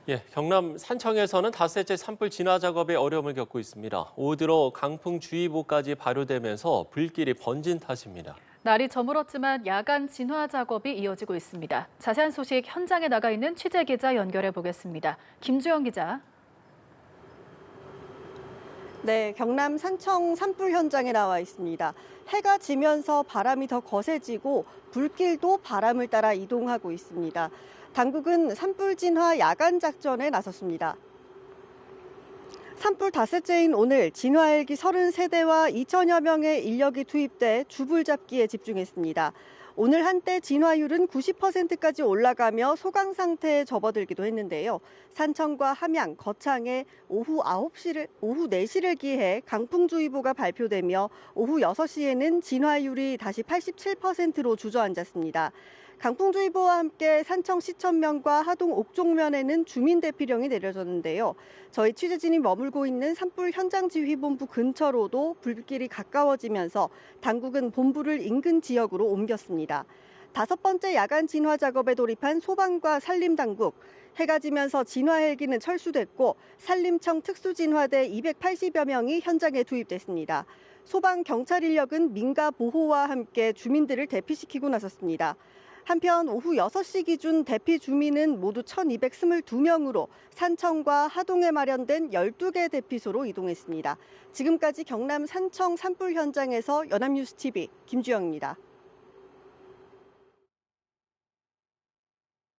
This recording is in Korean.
예, 경남 산청에서는 닷새째 산불 진화 작업에 어려움을 겪고 있습니다. 오후 들어 강풍주의보까지 발효되면서 불길이 번진 탓입니다. 날이 저물었지만 야간 진화 작업이 이어지고 있습니다. 자세한 소식 현장에 나가 있는 취재 기자 연결해 보겠습니다. 김주영 기자. 네, 경남 산청 산불 현장에 나와 있습니다. 해가 지면서 바람이 더 거세지고 불길도 바람을 따라 이동하고 있습니다. 당국은 산불 진화 야간 작전에 나섰습니다. 산불 닷새째인 오늘 진화 헬기 33대와 2천여 명의 인력이 투입돼 주불 잡기에 집중했습니다. 오늘 한때 진화율은 90%까지 올라가며 소강 상태에 접어들기도 했는데요. 산청과 함양, 거창에 오후 4시를 기해 강풍주의보가 발표되며 오후 6시에는 진화율이 다시 87%로 주저앉았습니다. 강풍주의보와 함께 산청 시천면과 하동 옥종면에는 주민 대피령이 내려졌는데요. 저희 취재진이 머물고 있는 산불 현장지휘본부 근처로도 불길이 가까워지면서 당국은 본부를 인근 지역으로 옮겼습니다. 5번째 야간 진화 작업에 돌입한 소방과 산림당국. 해가 지면서 진화 헬기는 철수됐고 산림청 특수진화대 280여 명이 현장에 투입됐습니다. 소방, 경찰 인력은 민가 보호와 함께 주민들을 대피시키고 나섰습니다. 한편 오후 6시 기준 대피 주민은 모두 1,222명으로 산청과 하동에 마련된 12개 대피소로 이동했습니다. 지금까지 경남 산청 산불 현장에서 연합뉴스TV 김주영입니다.